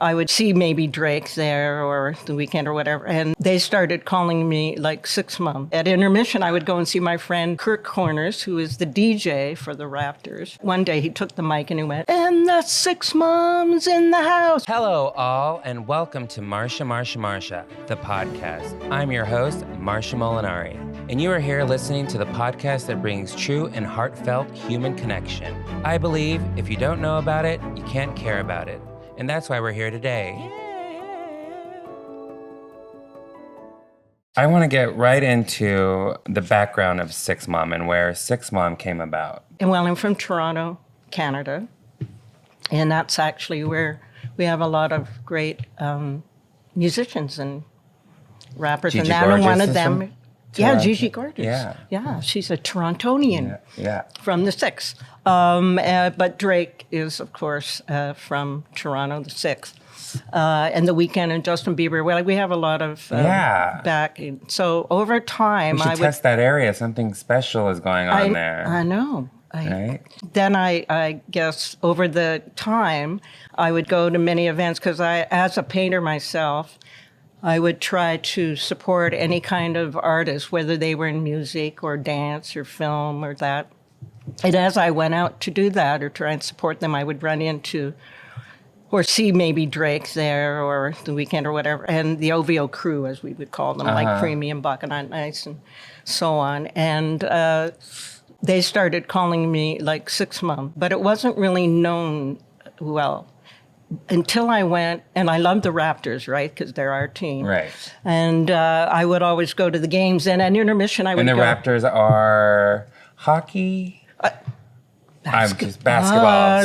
I would see maybe Drake there or The Weeknd or whatever. And they started calling me like Six Mom. At intermission, I would go and see my friend Kirk Corners, who is the DJ for the Raptors. One day he took the mic and he went, "And the Six Moms in the house." Hello, all, and welcome to Marsha Marsha Marsha, the podcast. I'm your host, Marsha Molinari, and you are here listening to the podcast that brings true and heartfelt human connection. I believe if you don't know about it, you can't care about it. And that's why we're here today. I want to get right into the background of Six Mom and where Six Mom came about. And well, I'm from Toronto, Canada, and that's actually where we have a lot of great musicians and rappers. Gigi and now Gorgeous one of is them, from yeah, Toronto? Gigi Gorgeous. Yeah, she's a Torontonian from the Six. But Drake is, of course, from Toronto, the Six. And The Weeknd and Justin Bieber. Well, we have a lot of back. So over time, we should test that area. Something special is going on there. I know. Right? Then I guess over the time, I would go to many events because as a painter myself, I would try to support any kind of artist, whether they were in music or dance or film or that. And as I went out to do that or try and support them, I would run into or see maybe Drake there or The Weeknd or whatever, and the OVO crew, as we would call them, like Premium, Buckingham Nights, and so on. And they started calling me like Six Mom, but it wasn't really known well until I went, and I loved the Raptors, right, because they're our team. Right. And I would always go to the games, and at intermission I would go. And the Raptors are hockey? I'm just basketball.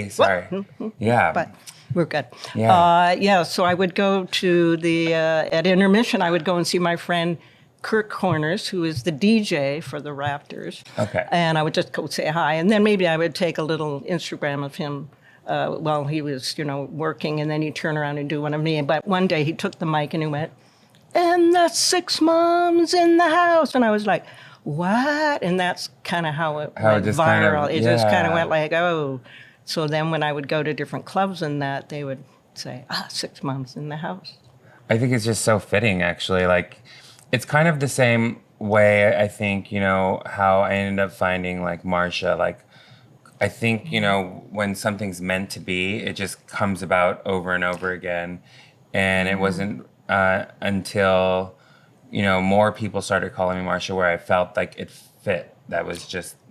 Sorry. Yeah. But we're good. Yeah. So I would go to the, at intermission, I would go and see my friend Kirk Corners, who is the DJ for the Raptors. Okay. And I would just go say hi. And then maybe I would take a little Instagram of him while he was, working, and then he'd turn around and do one of me. But one day he took the mic and he went, "And the Six Moms in the house." And I was like, what? And that's kind of how it went viral. It just kind of went like, oh. So then when I would go to different clubs and that, they would say, Six Moms in the house. I think it's just so fitting, actually. Like, it's kind of the same way, I think, how I ended up finding, like, Marsha. Like, I think, when something's meant to be, it just comes about over and over again. And it wasn't until more people started calling me Marsha where I felt like it fit.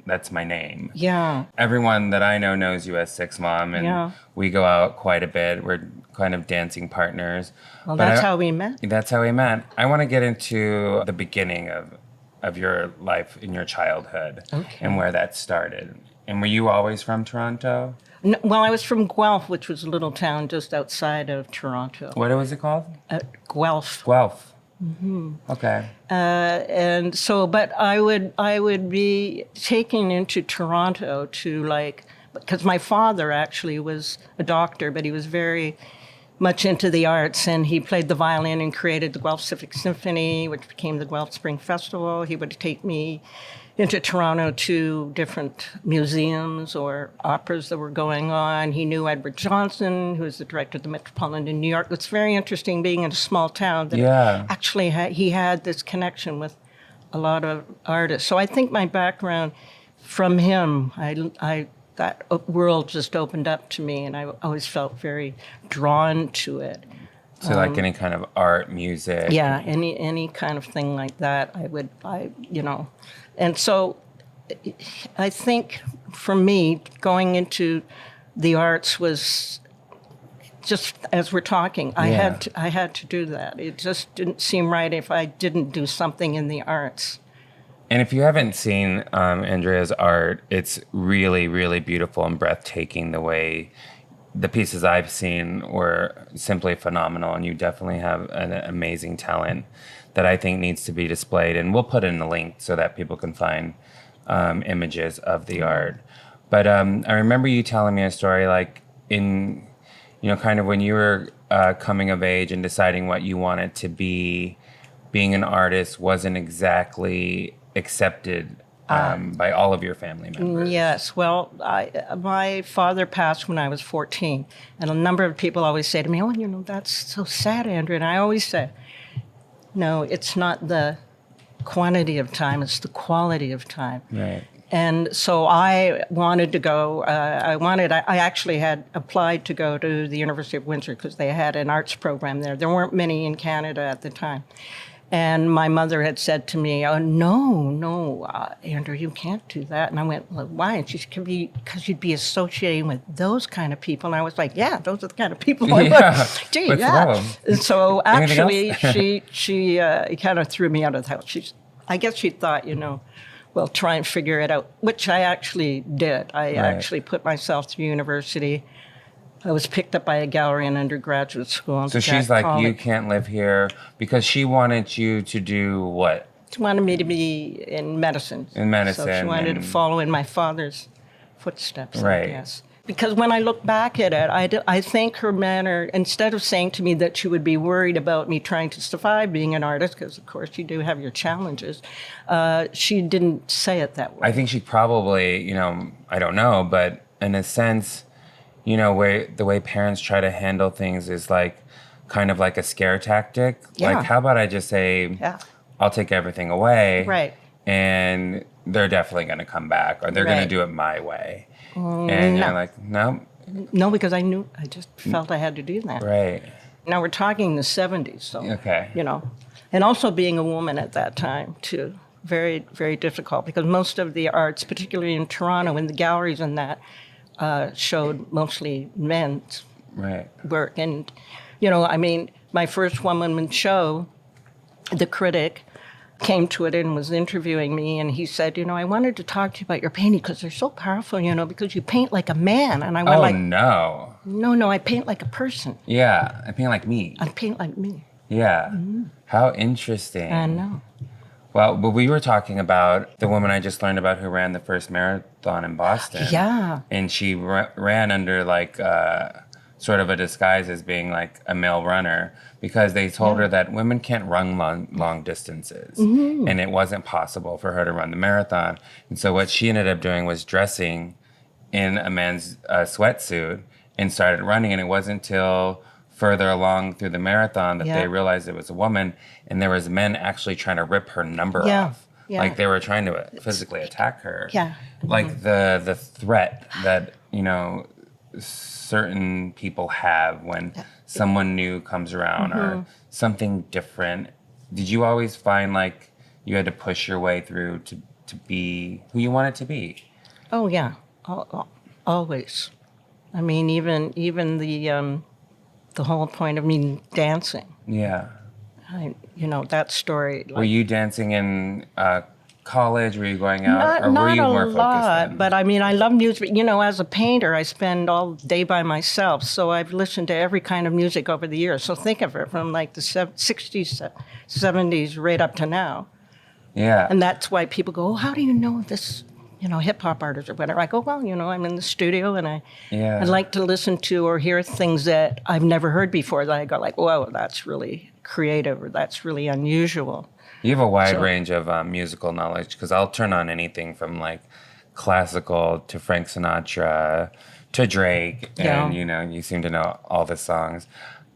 That's my name. Yeah. Everyone that I know knows you as Six Mom, and we go out quite a bit. We're kind of dancing partners. Well, that's how we met. That's how we met. I want to get into the beginning of your life in your childhood and where that started. And were you always from Toronto? No, well, I was from Guelph, which was a little town just outside of Toronto. What was it called? Guelph. Guelph. Mm-hmm. Okay. And so, but I would be taken into Toronto to because my father actually was a doctor, but he was very much into the arts, and he played the violin and created the Guelph Civic Symphony, which became the Guelph Spring Festival. He would take me into Toronto to different museums or operas that were going on. He knew Edward Johnson, who was the director of the Metropolitan in New York. It's very interesting being in a small town that actually he had this connection with a lot of artists. So I think my background from him, that world just opened up to me, and I always felt very drawn to it. So like any kind of art, music? Yeah, any kind of thing like that, And so I think for me, going into the arts was just, as we're talking, I had to do that. It just didn't seem right if I didn't do something in the arts. And if you haven't seen Andrea's art, it's really, really beautiful and breathtaking. The way the pieces I've seen were simply phenomenal, and you definitely have an amazing talent that I think needs to be displayed. And we'll put in a link so that people can find images of the art. But I remember you telling me a story like in, kind of when you were coming of age and deciding what you wanted to be, being an artist wasn't exactly accepted by all of your family members? Yes. Well, my father passed when I was 14. And a number of people always say to me, oh, that's so sad, Andrea. And I always say, no, it's not the quantity of time, it's the quality of time. Right. And so I wanted to go, I actually had applied to go to the University of Windsor because they had an arts program there. There weren't many in Canada at the time. And my mother had said to me, oh, no, Andrew, you can't do that. And I went, well, why? And she said, because you'd be associating with those kind of people. And I was like, yeah, those are the kind of people I want. Gee, yeah. And so actually, she kind of threw me out of the house. I guess she thought, well, try and figure it out, which I actually did. I actually put myself through university. I was picked up by a gallery in undergraduate school. So she's like, you can't live here, because she wanted you to do what? She wanted me to be in medicine. In medicine. So she wanted to follow in my father's footsteps, I guess. Because when I look back at it, I think her manner, instead of saying to me that she would be worried about me trying to survive being an artist, because of course you do have your challenges, she didn't say it that way. I think she probably, I don't know, but in a sense, the way parents try to handle things is like kind of like a scare tactic. Yeah. Like, how about I just say, I'll take everything away. Right. And they're definitely going to come back, or they're going to do it my way. And you're like, no. No, because I just felt I had to do that. Right. Now we're talking the 70s, so, And also being a woman at that time, too. Very, very difficult, because most of the arts, particularly in Toronto, in the galleries and that, showed mostly men's work. And, my first one-woman show, the critic came to it and was interviewing me, and he said, I wanted to talk to you about your painting because they're so powerful, because you paint like a man. And I went No, I paint like a person. Yeah, I paint like me. I paint like me. Yeah. Mm-hmm. How interesting. I know. Well, but we were talking about the woman I just learned about who ran the first marathon in Boston. Yeah. And she ran under like sort of a disguise as being like a male runner, because they told her that women can't run long distances. Mm-hmm. And it wasn't possible for her to run the marathon. And so what she ended up doing was dressing in a man's sweatsuit and started running. And it wasn't until further along through the marathon that they realized it was a woman, and there was men actually trying to rip her number off. Yeah. Like they were trying to physically attack her. Yeah. Like the threat that, certain people have when someone new comes around or something different. Did you always find like you had to push your way through to be who you wanted to be? Oh, yeah. Always. I mean, even the whole point of me dancing. Yeah. That story. Were you dancing in college? Were you going out? Or were you more focused? Not a lot, but I mean, I love music. As a painter, I spend all day by myself. So I've listened to every kind of music over the years. So think of it from like the 60s, 70s, right up to now. Yeah. And that's why people go, oh, how do you know this, hip-hop artist or whatever? I go, well, I'm in the studio and I like to listen to or hear things that I've never heard before that I go like, whoa, that's really creative or that's really unusual. You have a wide range of musical knowledge, because I'll turn on anything from like classical to Frank Sinatra to Drake, and you seem to know all the songs.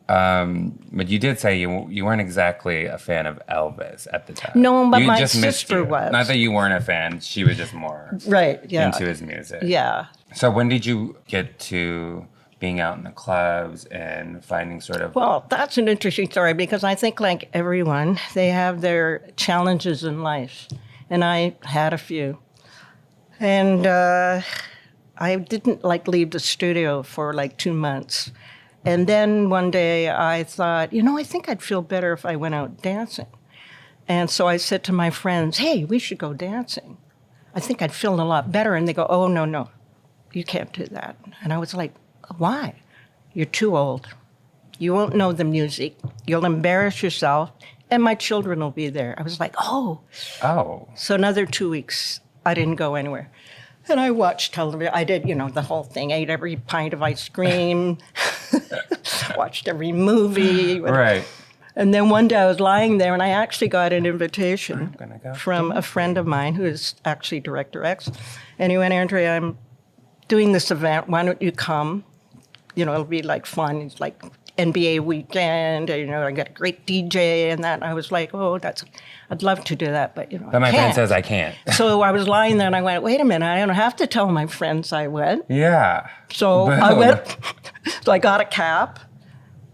But you did say you weren't exactly a fan of Elvis at the time. No, but my just sister was. Not that you weren't a fan; she was just more into his music. Yeah. So when did you get to being out in the clubs and finding sort of... Well, that's an interesting story, because I think like everyone, they have their challenges in life. And I had a few. And I didn't leave the studio for 2 months. And then one day I thought, I think I'd feel better if I went out dancing. And so I said to my friends, hey, we should go dancing. I think I'd feel a lot better. And they go, oh, no, you can't do that. And I was like, why? You're too old. You won't know the music. You'll embarrass yourself, and my children will be there. I was like, oh. So another 2 weeks, I didn't go anywhere. And I watched television. I did, the whole thing. Ate every pint of ice cream. Watched every movie. Right. And then one day I was lying there, and I actually got an invitation gonna go from a friend of mine who is actually Director X. And he went, Andrea, I'm doing this event. Why don't you come? It'll be like fun. It's like NBA weekend. And, I got a great DJ and that. And I was like, I'd love to do that, but But my I friend can't. says I can't. So I was lying there, and I went, wait a minute, I don't have to tell my friends I went. Yeah. So I went. So I got a cab.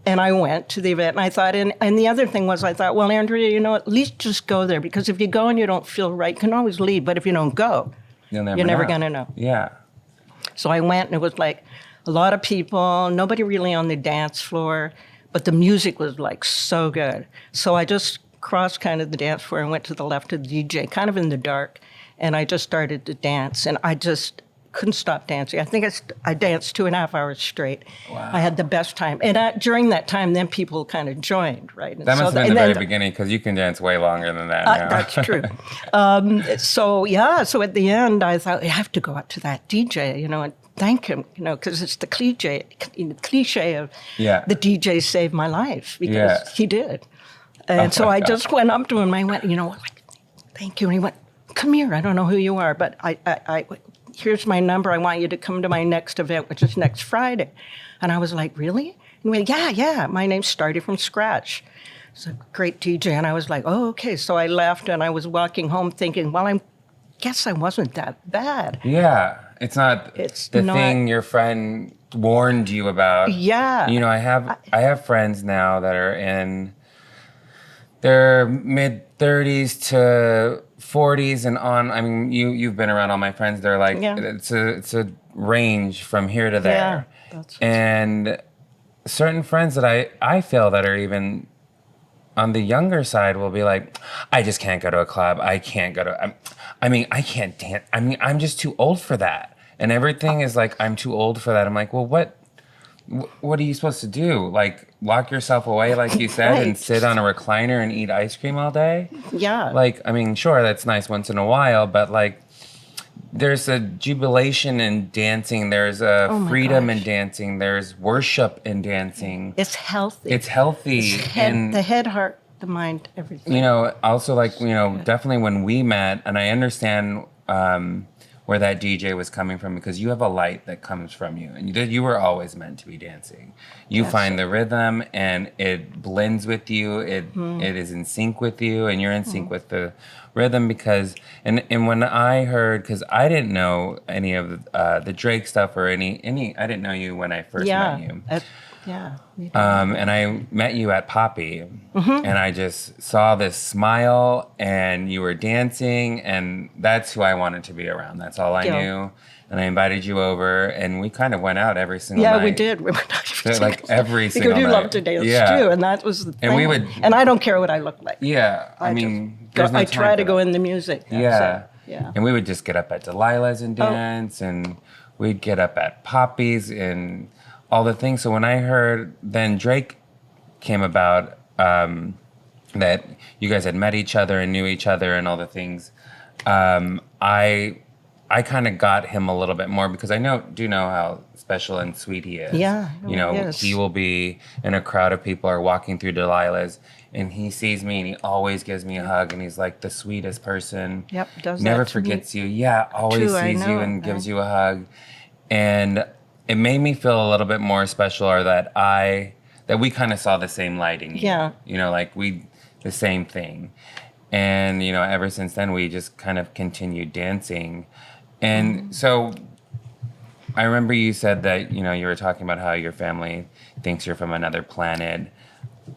And I went to the event, and I thought, and the other thing was, I thought, well, Andrea, at least just go there, because if you go and you don't feel right, you can always leave. But if you don't go, you're never going to know. Yeah. So I went, and it was like a lot of people, nobody really on the dance floor, but the music was like so good. So I just crossed kind of the dance floor and went to the left of the DJ, kind of in the dark, and I just started to dance, and I just couldn't stop dancing. I think I danced 2.5 hours straight. Wow. I had the best time. And during that time, then people kind of joined, right? And That must so have been the very beginning, because you can dance way longer than that now. That's true. So at the end, I thought, I have to go up to that DJ, and thank him, because it's the cliche of the DJ saved my life, because he did. And so I just went up to him, and I went, thank you. And he went, come here. I don't know who you are, but I here's my number. I want you to come to my next event, which is next Friday. And I was like, really? And he went, yeah. My name's Started From Scratch. It's a great DJ. And I was like, oh, okay. So I left, and I was walking home thinking, well, I guess I wasn't that bad. Yeah. It's not the thing your friend warned you about. Yeah. I have friends now that are in their mid-30s to 40s and on. I mean, you've been around all my friends. They're like, it's a range from here to there. Yeah, and certain friends that I feel that are even on the younger side will be like, I just can't go to a club. I can't go to, I can't dance. I'm just too old for that. And everything is like, I'm too old for that. I'm like, well, what are you supposed to do? Like, lock yourself away, like you said, and sit on a recliner and eat ice cream all day? Yeah. Like, sure, that's nice once in a while, but like, there's a jubilation in dancing. There's a freedom in dancing. There's worship in dancing. It's healthy. And the head, heart, the mind, everything. Also like, definitely when we met, and I understand where that DJ was coming from, because you have a light that comes from you, and you were always meant to be dancing. You find the rhythm, and it blends with you. It is in sync with you, and you're in sync with the rhythm. Because and when I heard, because I didn't know any of the Drake stuff or any I didn't know you when I first met you. And I met you at Poppy, and I just saw this smile, and you were dancing, and that's who I wanted to be around. That's all I knew. And I invited you over, and we kind of went out every single night. Yeah, we did. We went out like every single night. Because you love to dance too, and that was the thing. And we would. And I don't care what I look like. Yeah, I try to go in the music. Yeah. And we would just get up at Delilah's and dance, and we'd get up at Poppy's and all the things. So when I heard then Drake came about, that you guys had met each other and knew each other and all the things, I kind of got him a little bit more, because I do know how special and sweet he is. Yeah. He will be in a crowd of people are walking through Delilah's, and he sees me, and he always gives me a hug, and he's like the sweetest person. Yep, does that Never to forgets me. you. Yeah, always sees you and gives you a hug. And it made me feel a little bit more special, or that we kind of saw the same lighting. Yeah. Like the same thing. And, ever since then, we just kind of continued dancing. And so I remember you said that, you were talking about how your family thinks you're from another planet.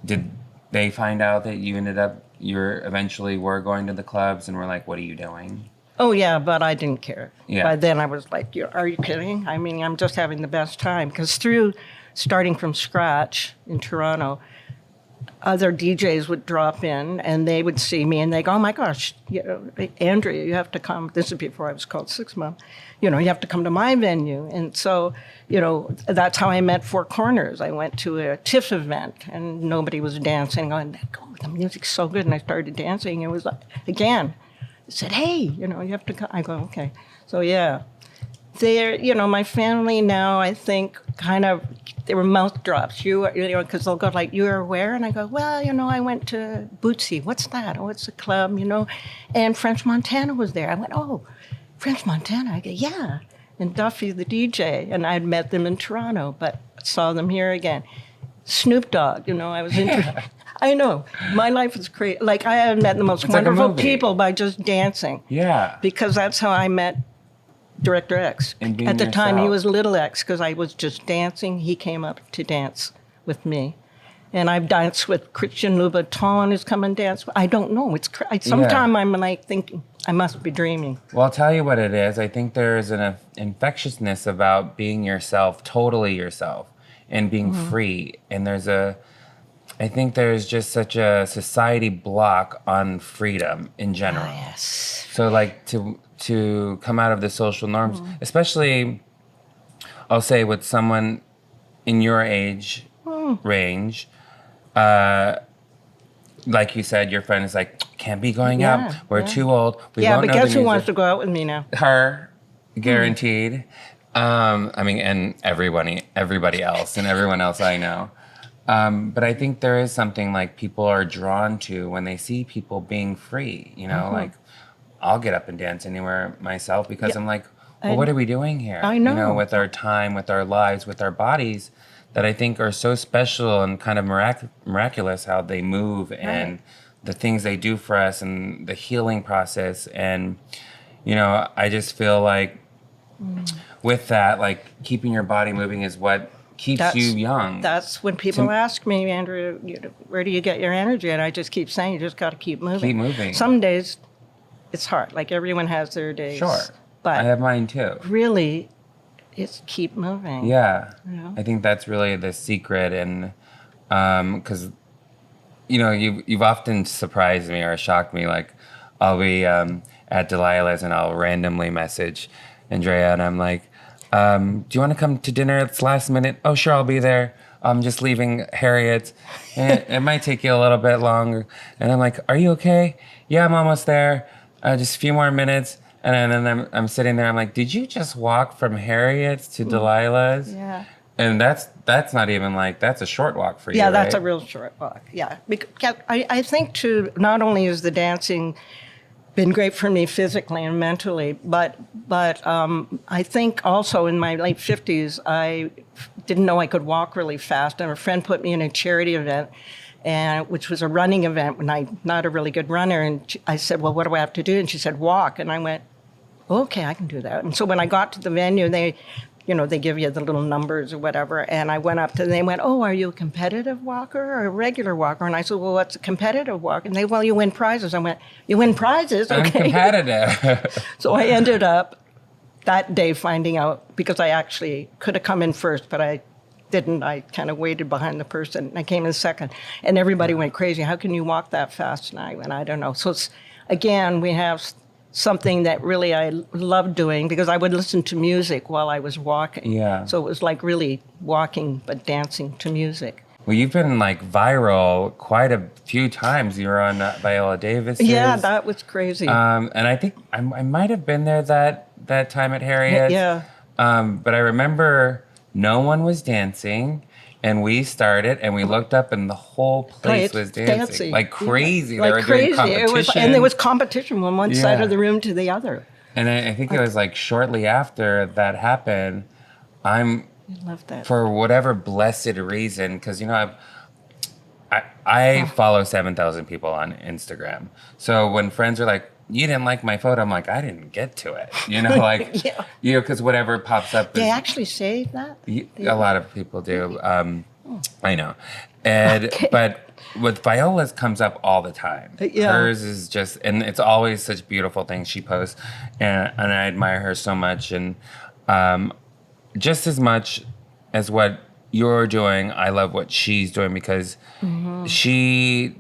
Did they find out that you eventually were going to the clubs and were like, what are you doing? Oh, yeah, but I didn't care. Yeah. By then I was like, are you kidding? I'm just having the best time. Because through starting from scratch in Toronto, other DJs would drop in, and they would see me, and they go, oh my gosh, Andrea, you have to come. This is before I was called Six Mom. You have to come to my venue. And so, that's how I met Four Corners. I went to a TIFF event, and nobody was dancing. Going, oh, the music's so good. And I started dancing. It was like, again, it said, hey, you have to come. I go, okay. So, yeah. they're, my family now, I think, kind of, they were mouth drops. Because they'll go like, you were where? And I go, well, I went to Bootsy. What's that? Oh, it's a club, And French Montana was there. I went, oh, French Montana? I go, yeah. And Duffy, the DJ. And I'd met them in Toronto, but saw them here again. Snoop Dogg, I was interested. I know. My life is crazy. Like, I have met the most wonderful people by just dancing. Yeah. Because that's how I met Director X. At the time, he was Little X, because I was just dancing. He came up to dance with me. And I've danced with Christian Louboutin, who's come and danced. I don't know. Sometimes I'm like thinking, I must be dreaming. Well, I'll tell you what it is. I think there is an infectiousness about being yourself, totally yourself, and being free. And I think there's just such a society block on freedom in general. Oh, yes. So like to come out of the social norms, especially, I'll say with someone in your age range, like you said, your friend is like, can't be going out. We're too old. We won't but know guess the who music. wants to go out with me now? Her, guaranteed. And everybody else, and everyone else I know. But I think there is something like people are drawn to when they see people being free, like I'll get up and dance anywhere myself because I'm like, well, what are we doing here? I know. With our time, with our lives, with our bodies that I think are so special and kind of miraculous how they move and the things they do for us and the healing process. And, I just feel like with that, like keeping your body moving is what keeps you young. That's when people ask me, Andrea, where do you get your energy? And I just keep saying, you just got to keep moving. Keep moving. Some days it's hard. Like everyone has their days. Sure. But I have mine too. really, it's keep moving. Yeah. I think that's really the secret. And because, you've often surprised me or shocked me. Like I'll be at Delilah's and I'll randomly message Andrea and I'm like, do you want to come to dinner? It's last minute. Oh, sure, I'll be there. I'm just leaving Harriet. And it might take you a little bit longer. And I'm like, are you okay? Yeah, I'm almost there. Just a few more minutes. And then I'm sitting there. I'm like, did you just walk from Harriet's to Delilah's? Yeah. And that's not even like, that's a short walk for you, Yeah, that's right? a real short walk. Yeah. Because I think, too, not only is the dancing been great for me physically and mentally, but I think also in my late 50s, I didn't know I could walk really fast. And a friend put me in a charity event, which was a running event when I'm not a really good runner. And I said, well, what do I have to do? And she said, walk. And I went, okay, I can do that. And so when I got to the venue, they give you the little numbers or whatever. And I went up to them, they went, oh, are you a competitive walker or a regular walker? And I said, well, what's a competitive walk? And they, well, you win prizes. I went, you win prizes? Okay. I'm competitive. So I ended up that day finding out, because I actually could have come in first, but I didn't. I kind of waited behind the person. I came in second. And everybody went crazy. How can you walk that fast? And I went, I don't know. So again, we have something that really I loved doing, because I would listen to music while I was walking. Yeah. So it was like really walking but dancing to music. Well, you've been like viral quite a few times. You were on Viola Davis. Yeah, that was crazy. And I think I might have been there that time at Harriet. Yeah. But I remember no one was dancing. And we started, and we looked up, and the whole place was dancing. Like crazy. Yeah. They were doing competition. And there was competition from one side of the room to the other. And I think it was like shortly after that happened, I love that. for whatever blessed reason, because, I follow 7,000 people on Instagram. So when friends are like, you didn't like my photo, I'm like, I didn't get to it. Like, because whatever pops up. They actually say that? A lot of people do. I know. But with Viola's comes up all the time. Yeah. Hers is just, and it's always such beautiful things she posts. And I admire her so much. And just as much as what you're doing, I love what she's doing, because she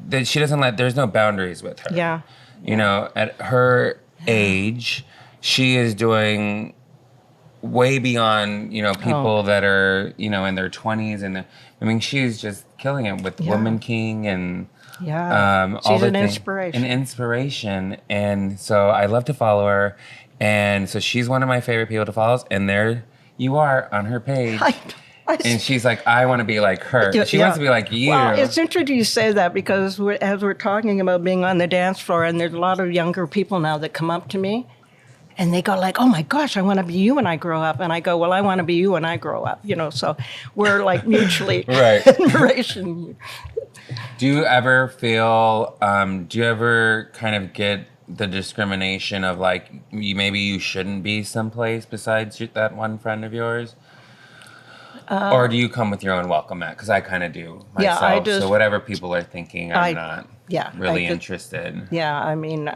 doesn't there's no boundaries with her. Yeah. At her age, she is doing way beyond, people that are, in their 20s. And she's just killing it with Woman King and all she's an inspiration. An inspiration. And so I love to follow her. And so she's one of my favorite people to follow. And there you are on her page. And she's like, I want to be like her. She wants to be like you. Well, it's interesting you say that because as we're talking about being on the dance floor, and there's a lot of younger people now that come up to me, and they go like, oh my gosh, I want to be you when I grow up. And I go, well, I want to be you when I grow up. So we're like mutually admiration. Do you ever feel, do you ever kind of get the discrimination of like, maybe you shouldn't be someplace besides that one friend of yours? Or do you come with your own welcome mat? Because I kind of do myself. Yeah, I just, so whatever people are thinking, I'm not really interested. Yeah, I mean,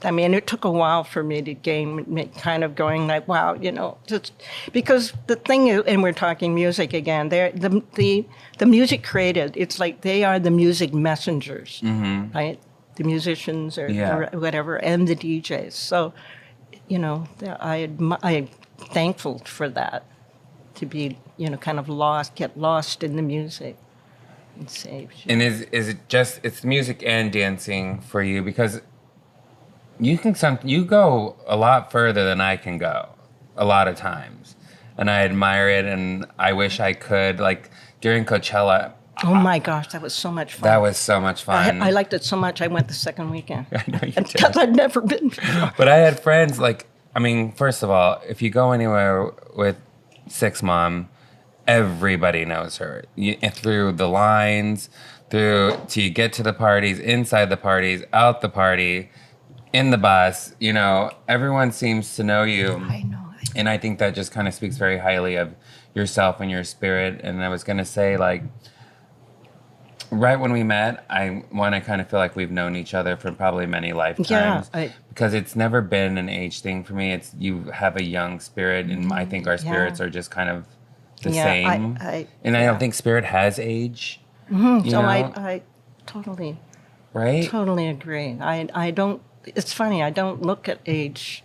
it took a while for me to gain kind of going like, wow, just because the thing is, and we're talking music again. The music created. It's like they are the music messengers, right? The musicians or whatever, and the DJs. So, I'm thankful for that. To be, kind of get lost in the music and saved. And is it just, it's music and dancing for you? Because you go a lot further than I can go a lot of times. And I admire it, and I wish I could, like during Coachella. Oh my gosh, that was so much fun. That was so much fun. I liked it so much, I went the second weekend. I know you did. Because I'd never been before. But I had friends, first of all, if you go anywhere with Six Mom, everybody knows her. Through the lines, till you get to the parties, inside the parties, out the party, in the bus, everyone seems to know you. I know. And I think that just kind of speaks very highly of yourself and your spirit. And I was going to say, right when we met, I want to kind of feel like we've known each other for probably many lifetimes. Yeah, because it's never been an age thing for me. It's you have a young spirit, and I think our spirits are just kind of the same. I don't think spirit has age. Mm-hmm. So I totally, totally agree. I don't. It's funny. I don't look at age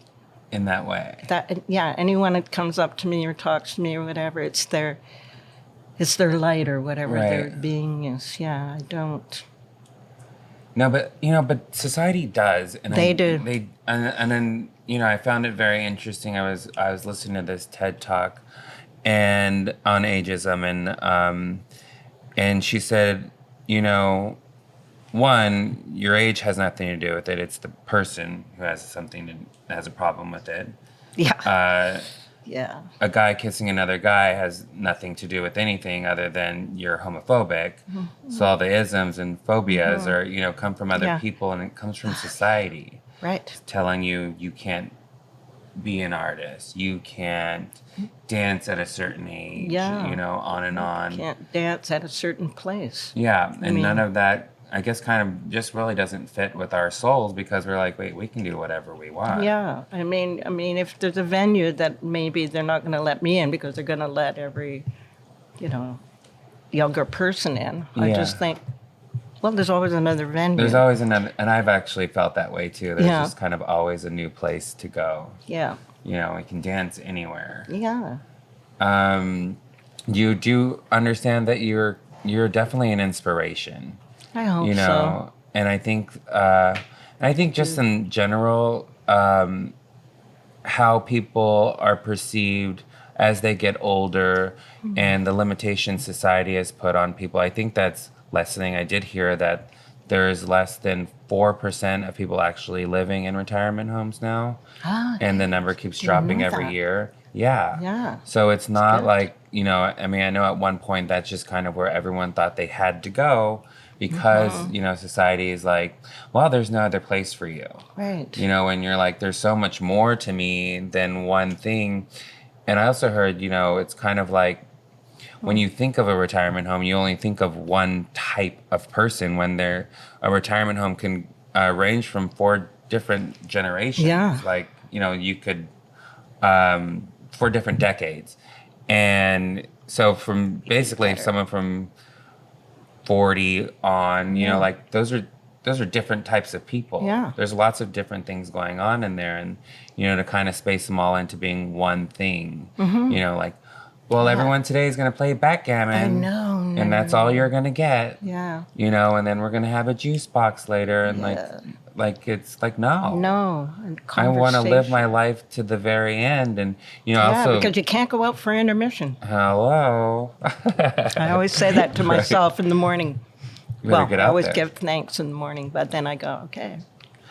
in that way. Anyone that comes up to me or talks to me or whatever, it's their light or whatever their being is. Yeah, I don't. No, but society does, and they do. And then I found it very interesting. I was listening to this TED talk, and on ageism, and she said, one, your age has nothing to do with it. It's the person who has has a problem with it. Yeah. A guy kissing another guy has nothing to do with anything other than you're homophobic. Mm-hmm. So all the isms and phobias are, come from other people, and it comes from society. Right. Telling you can't be an artist. You can't dance at a certain age. Yeah. On and on. You can't dance at a certain place. Yeah. And none of that, I guess, kind of just really doesn't fit with our souls, because we're like, wait, we can do whatever we want. Yeah, I mean, if there's a venue that maybe they're not going to let me in because they're going to let every, younger person in. I just think, well, there's always another venue. There's always another, and I've actually felt that way too. There's just kind of always a new place to go. Yeah. We can dance anywhere. Yeah. You do understand that you're definitely an inspiration. I hope so. And I think just in general, how people are perceived as they get older, and the limitations society has put on people, I think that's lessening. I did hear that there's less than 4% of people actually living in retirement homes now, and the number keeps dropping every year. Yeah. So it's not like, I know at one point that's just kind of where everyone thought they had to go, because, society is like, well, there's no other place for you. Right. And you're like, there's so much more to me than one thing. And I also heard, it's kind of like when you think of a retirement home, you only think of one type of person, when a retirement home can range from 4 different generations. Yeah. Like, you could, 4 different decades. And so from basically someone from 40 on, those are different types of people. Yeah. There's lots of different things going on in there, and to kind of space them all into being one thing. Everyone today is going to play backgammon. I know. And that's all you're going to get. Yeah. And then we're going to have a juice box later, and like it's like no. No, and I want to live my conversation. life to the very end, and Yeah, also because you can't go out for intermission. hello. I always say that to Right. myself in the morning. You better Well, get I out always there. give thanks in the morning, but then I go, okay,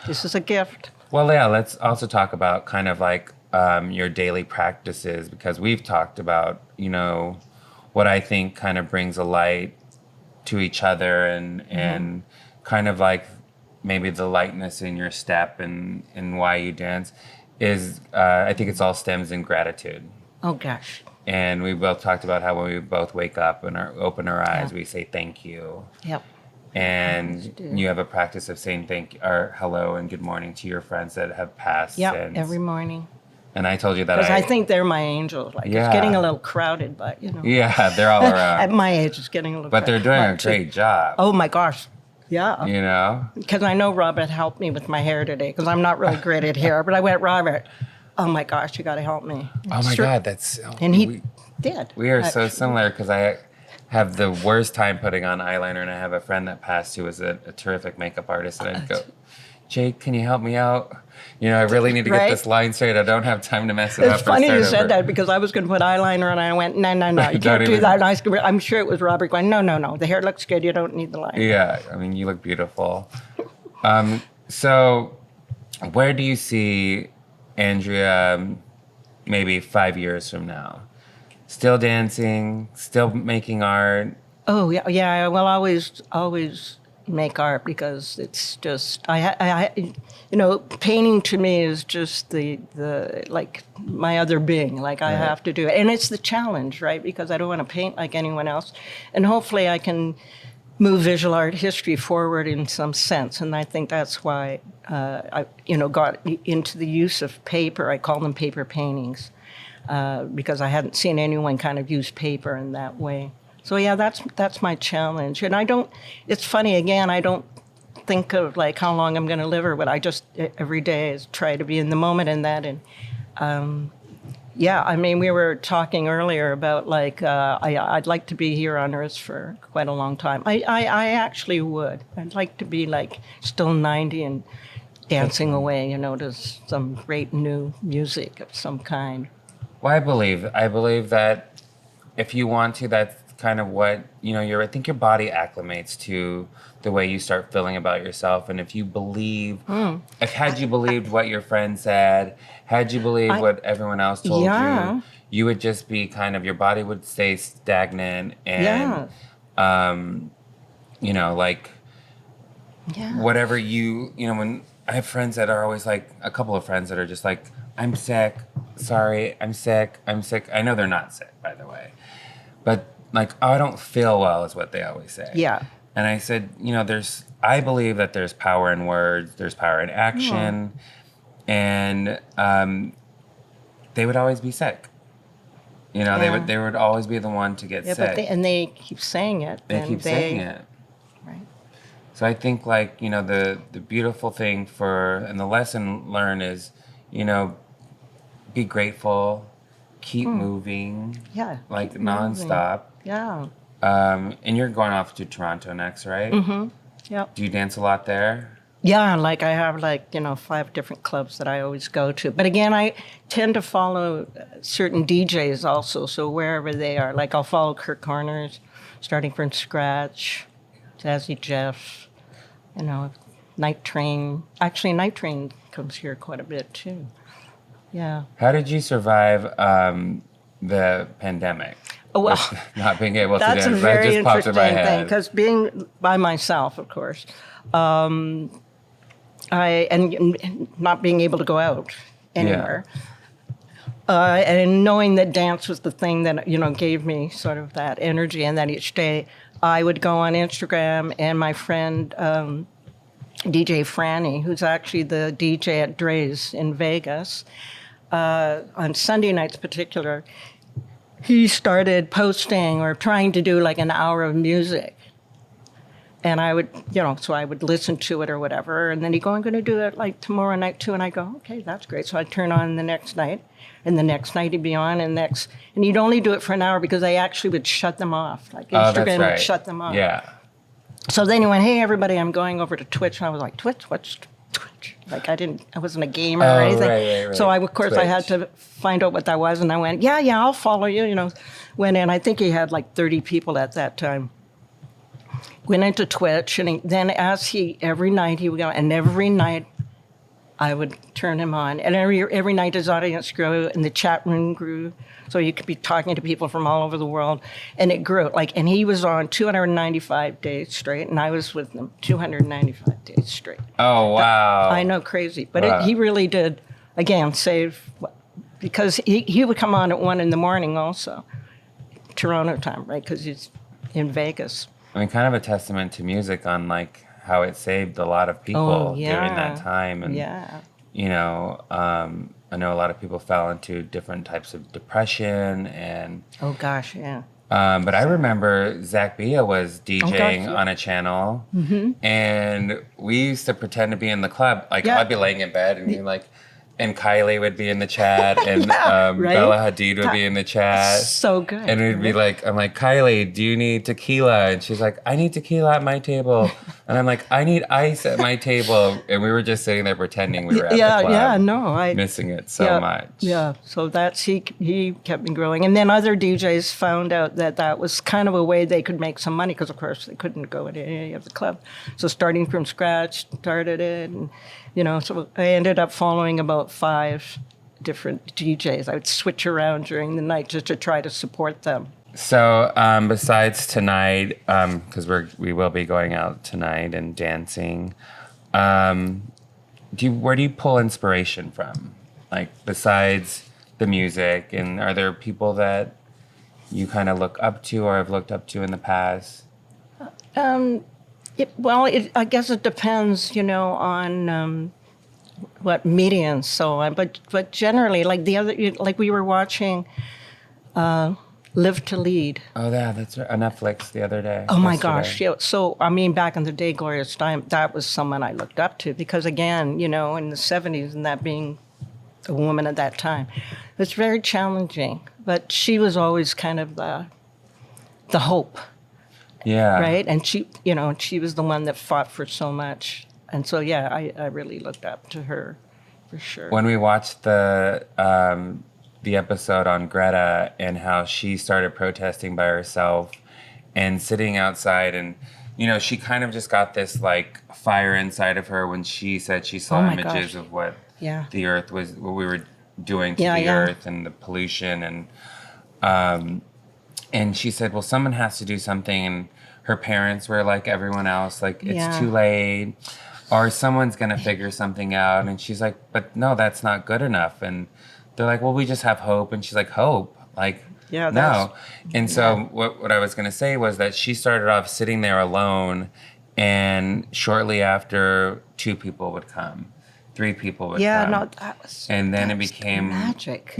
this is a gift. Well, yeah, let's also talk about kind of like your daily practices because we've talked about, what I think kind of brings a light to each other and kind of like maybe the lightness in your step and why you dance is, I think it's all stems in gratitude. Oh gosh, And we both talked about how when we both wake up and open our eyes, Yeah. we say thank you. yep, And do. you have a practice of saying thank or hello and good morning to your friends that have passed yep, since. every morning. And I told you that Because I think they're my angels. Like Yeah. it's getting a little crowded, but yeah, they're all at around, my age, it's getting a little. but they're doing a but, great job. Oh my gosh, yeah. You know, Because I know Robert helped me with my hair today. Because I'm not really great at hair, but I went, Robert. Oh my gosh, you got to help me. oh my God, that's And he we, did. we are so actually. similar because I have the worst time putting on eyeliner, and I have a friend that passed who was a terrific makeup artist, and I'd go, Jake, can you help me out? I really need to get Right? this line straight. I don't have time to mess it up. It's or funny start you said over." that because I was going to put eyeliner on and I went, no, you Don't can't do even- that. And I'm sure it was Robert going, no, the hair looks good. You don't need the line. Yeah, I mean, you look beautiful. So, where do you see Andrea maybe 5 years from now? Still dancing, still making art? Oh yeah. I will always make art because it's just painting to me is just the like my other being. Like I Right. have to do it, and it's the challenge, right? Because I don't want to paint like anyone else, and hopefully I can move visual art history forward in some sense. And I think that's why I got into the use of paper. I call them paper paintings. Because I hadn't seen anyone kind of use paper in that way. So yeah, that's my challenge. And I don't. It's funny again. I don't think of like how long I'm going to live or what. I just every day is try to be in the moment in that. And yeah, I mean, we were talking earlier about like I'd like to be here on Earth for quite a long time. I actually would. I'd like to be like still 90 and dancing away, to some great new music of some kind. Well, I believe that if you want to, that's kind of what, I think your body acclimates to the way you start feeling about yourself. And if you believe, had you believed what your friend said, had you believed what everyone else told Yeah. you would just be kind of, your body would stay stagnant and, like Yeah. whatever when I have friends that are always like, a couple of friends that are just like, I'm sick. Sorry, I'm sick. I know they're not sick, by the way. But like, oh, I don't feel well is what they always say. Yeah. And I said, I believe that there's power in words, there's power in action. And they would always be sick. Yeah. They would always be the one to get Yeah, sick. but they keep saying it. They and keep saying it. Right. So I think like, the beautiful thing and the lesson learned is, be grateful, keep moving, Yeah. like keep moving. nonstop. Yeah. And you're going off to Toronto next, right? Mm-hmm. Yep. Do you dance a lot there? Yeah, like I have 5 different clubs that I always go to. But again, I tend to follow certain DJs also. So wherever they are, like I'll follow Kurt Corners, starting from scratch, Jazzy Jeff, Night Train. Actually, Night Train comes here quite a bit too. Yeah. How did you survive the pandemic? Oh, well, With not being able to that's dance. a very that just popped in my interesting thing head. because being by myself, of course, and not being able to go out anywhere, and knowing that dance was the thing that gave me sort of that energy, and that each day I would go on Instagram, and my friend DJ Franny, who's actually the DJ at Dre's in Vegas, on Sunday nights particular, he started posting or trying to do like an hour of music. And I would, so I would listen to it or whatever. And then he'd go, I'm going to do it like tomorrow night too. And I go, okay, that's great. So I'd turn on the next night. And the next night he'd be on and he'd only do it for an hour because they actually would shut them off. Like Oh, that's Instagram right. would shut them off. Yeah. So then he went, hey, everybody, I'm going over to Twitch. And I was like, Twitch? What's Twitch. Like I wasn't a gamer or Oh, anything. right. So of course I had Twitch. to find out what that was, and I went, yeah, I'll follow you. Went in. I think he had like 30 people at that time. Went into Twitch, and then every night he would go, and every night I would turn him on, and every night his audience grew, and the chat room grew, so you could be talking to people from all over the world, and it grew. And he was on 295 days straight, and I was with him 295 days straight. Oh, wow. I know, crazy, but Wow. he really did, again, save, because he would come on at 1 a.m. also, Toronto time, right? Because he's in Vegas. I mean, kind of a testament to music on like how it saved a lot of people during that time. And, I know a lot of people fell into different types of depression and. Oh gosh, yeah. But I remember Zach Bia was DJing yeah. on a channel, and we used to pretend to be in the club. Like Yeah. I'd be laying in bed, and be like, and Kylie would be in the chat, and right? Bella Hadid would be in the chat. So good. And we'd be like, I'm like, Kylie, do you need tequila? And she's like, I need tequila at my table. And I'm like, I need ice at my table. And we were just sitting there pretending we were at the club. Missing it so much. Yeah, so he kept me growing. And then other DJs found out that was kind of a way they could make some money, because of course they couldn't go into any of the club. So starting from scratch, started it, and so I ended up following about 5 different DJs. I would switch around during the night just to try to support them. So besides tonight, because we will be going out tonight and dancing, where do you pull inspiration from? Like besides the music, and are there people that you kind of look up to or have looked up to in the past? I guess it depends, on what media and so on. But generally, like we were watching Live to Lead. Oh, yeah, that's on Netflix the other day. Oh my yesterday. gosh! Yeah. So back in the day, Gloria Steinem, that was someone I looked up to, because again, in the '70s, and that being a woman at that time, it was very challenging. But she was always kind of the hope. Yeah. Right. And she was the one that fought for so much. And so, yeah, I really looked up to her for sure. When we watched the episode on Greta and how she started protesting by herself and sitting outside, and, she kind of just got this like fire inside of her when she said she saw images of what the earth was, what we were doing to the earth and the pollution. And she said, well, someone has to do something. And her parents were like everyone else, like, it's too late, or someone's going to figure something out. And she's like, but no, that's not good enough. And they're like, well, we just have hope. And she's like, hope? Like, no. And so what I was going to say was that she started off sitting there alone, and shortly after, 2 people would come, 3 people would come. Yeah, no, and then it became magic.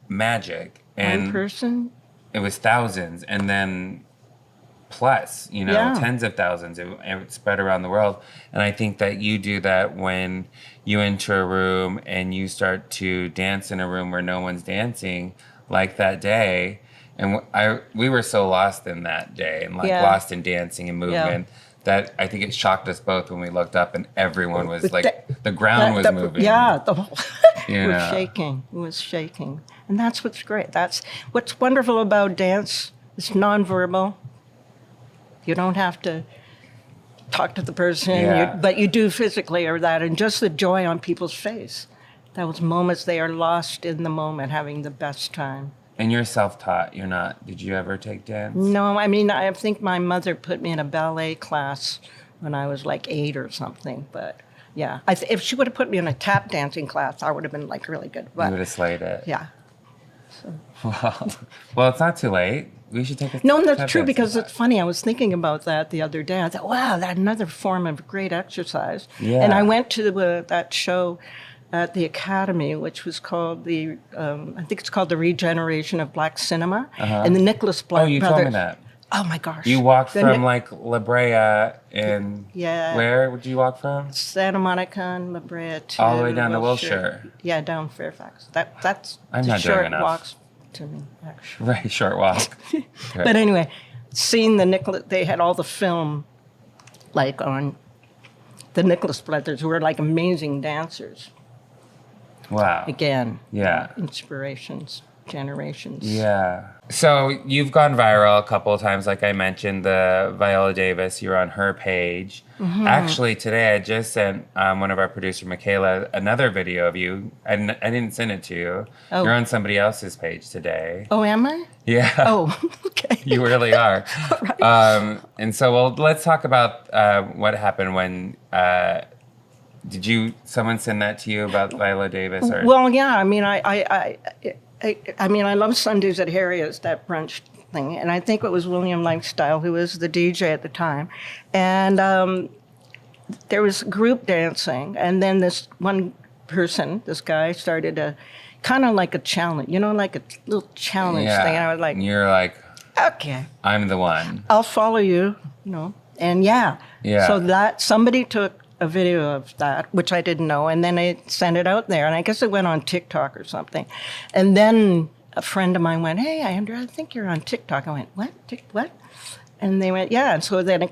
Magic. And one person? It was thousands, and then plus, tens of thousands. It spread around the world. And I think that you do that when you enter a room and you start to dance in a room where no one's dancing, like that day. And we were so lost in that day, and lost in dancing and movement, that I think it shocked us both when we looked up and everyone was the ground was moving. Yeah, the whole It was shaking. It was shaking. And that's what's great. That's what's wonderful about dance. It's nonverbal. You don't have to talk to the person, but you do physically, or that, and just the joy on people's face. Those moments, they are lost in the moment, having the best time. And you're self-taught. You're not. Did you ever take dance? No, I think my mother put me in a ballet class when I was like 8 or something. But yeah, if she would have put me in a tap dancing class, I would have been like really good. But, you would have slayed it. Yeah. So. Well, it's not too late. We should take a No, that's true, because it's funny. I was thinking about that the other day. I thought, wow, that's another form of great exercise. Yeah. And I went to that show at the Academy, which was called I think it's called the Regeneration of Black Cinema, and the Nicholas Black brothers. Told me that. Oh my gosh! You walked from like La Brea and where would you walk from? Santa Monica and La Brea to all the way down to Wilshire. Yeah, down Fairfax. That's I'm not short doing enough. walks to me, actually. Right, short walk. But anyway, seeing the Nicholas, they had all the film like on the Nicholas brothers, who were like amazing dancers. Wow. Again, Yeah. inspirations, generations. Yeah. So you've gone viral a couple of times, like I mentioned, the Viola Davis, you're on her page. Actually, today I just sent one of our producer, Michaela, another video of you. I didn't send it to you. Oh. You're on somebody else's page today. Oh, am I? Yeah. Oh, okay. You really are. Right. And so, well, let's talk about what happened when... someone send that to you about Viola Davis? Or? Well, yeah. I mean, I mean, I love Sundays at Harriet's, that brunch thing, and I think it was William Lifestyle who was the DJ at the time, and there was group dancing, and then this one person, this guy, started a kind of like a challenge, like a little challenge thing. And I was like, and you're like, okay, I'm the one. I'll follow you, and yeah. So that somebody took a video of that, which I didn't know, and then I sent it out there, and I guess it went on TikTok or something. And then a friend of mine went, "Hey, Andrea, I think you're on TikTok." I went, "What? What?" And they went, "Yeah." And so then it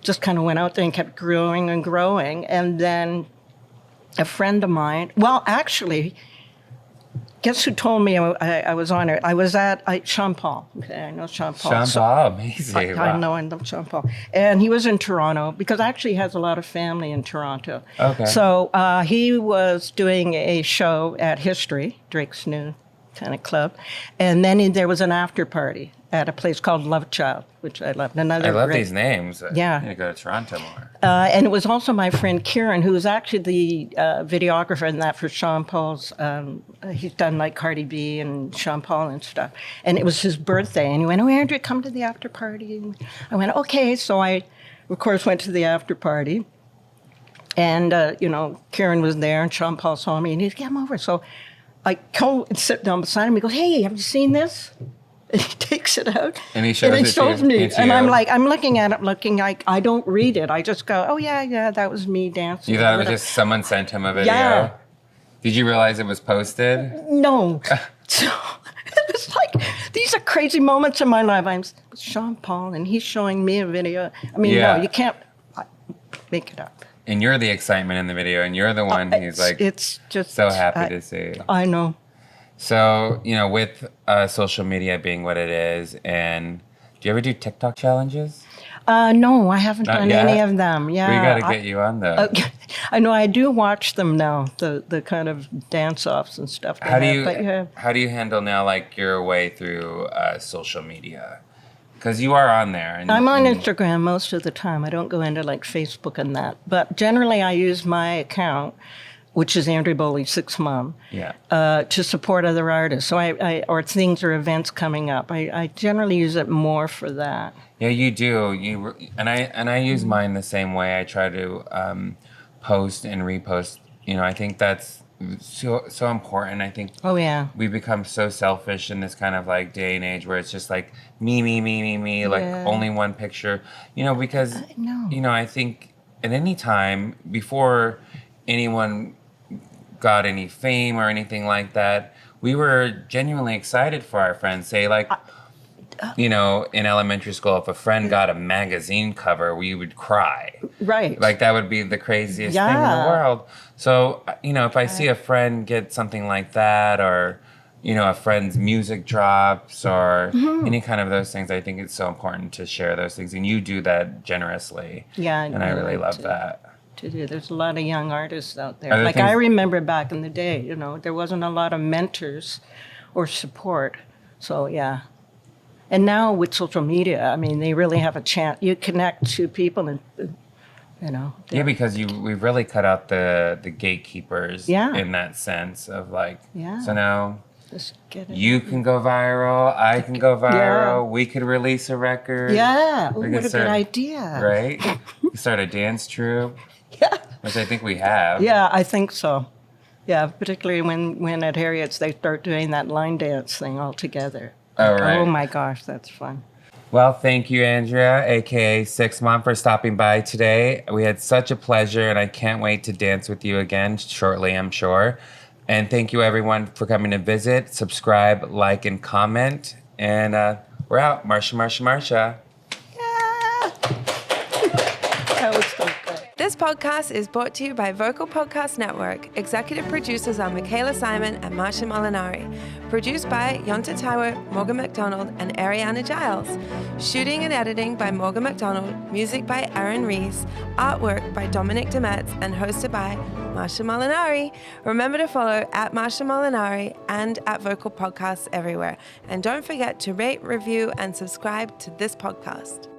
just went out there and kept growing and growing. And then a friend of mine, well, actually, guess who told me I was on it? I was at Sean Paul. Okay, I know Sean Paul. Sean Paul, amazing. I know, I love Sean Paul. And he was in Toronto because actually he has a lot of family in Toronto. Okay. So he was doing a show at History, Drake's new kind of club. And then there was an after party at a place called Love Child, which I loved. I love these names. Yeah. I need to go to Toronto more. And it was also my friend Kieran, who was actually the videographer in that for Sean Paul's. He's done like Cardi B and Sean Paul and stuff. And it was his birthday. And he went, "Oh, Andrea, come to the after party." And I went, "Okay." So I, of course, went to the after party. And, Kieran was there and Sean Paul saw me and he said, "Come over." So I go and sit down beside him. He goes, "Hey, have you seen this?" And he takes it out. And he shows me. And I'm like, I'm looking at it, looking like I don't read it. I just go, "Oh, yeah, that was me dancing." You thought it was just someone sent him a video? Yeah. Did you realize it was posted? No. So it was like, these are crazy moments in my life. I'm with Sean Paul and he's showing me a video. I mean, no, you can't make it up. And you're the excitement in the video, and you're the one who's like, it's just so happy to see. I know. So, with social media being what it is, and do you ever do TikTok challenges? No, I haven't Not done yet? any of them. Yeah, We got to get you on those. I know. I do watch them now. The kind of dance-offs and stuff. How do you handle now, like your way through social media? Because you are on there. And, I'm on Instagram most of the time. I don't go into like Facebook and that. But generally, I use my account, which is Andrea Bolley, 6 Mom, to support other artists. So or things or events coming up. I generally use it more for that. Yeah, you do. And I use mine the same way. I try to post and repost. I think that's so important. I think we become so selfish in this kind of like day and age where it's just like me, like only one picture. Because I think at any time before anyone got any fame or anything like that, we were genuinely excited for our friends. Say like, in elementary school, if a friend got a magazine cover, we would cry. Right. Like that would be the craziest thing in the world. So, if I see a friend get something like that, or, a friend's music drops, or any kind of those things, I think it's so important to share those things. And you do that generously. Yeah. And I really love that. To do. There's a lot of young artists out there. Like I remember back in the day, there wasn't a lot of mentors or support. So, yeah. And now with social media, I mean, they really have a chance. You connect to people and, Yeah, because we've really cut out the gatekeepers in that sense of like, so now just get it. You can go viral, I can go viral, we could release a record. Yeah, what a good idea. Right? We start a dance troupe. Yeah. Which I think we have. Yeah, I think so. Yeah, particularly when at Harriet's they start doing that line dance thing all together. Oh, right. Oh my gosh, that's fun. Well, thank you, Andrea, aka 6 Mom, for stopping by today. We had such a pleasure, and I can't wait to dance with you again shortly, I'm sure. And thank you, everyone, for coming to visit. Subscribe, like, and comment. And we're out. Marsha, Marsha, Marsha. Yeah. That was so good. This podcast is brought to you by Vocal Podcast Network. Executive producers are Michaela Simon and Marsha Molinari. Produced by Yonta Taiwo, Morgan McDonald, and Ariana Giles. Shooting and editing by Morgan McDonald. Music by Aaron Rees. Artwork by Dominic Demetz and hosted by Marsha Molinari. Remember to follow at Marsha Molinari and at Vocal Podcasts everywhere. And don't forget to rate, review, and subscribe to this podcast.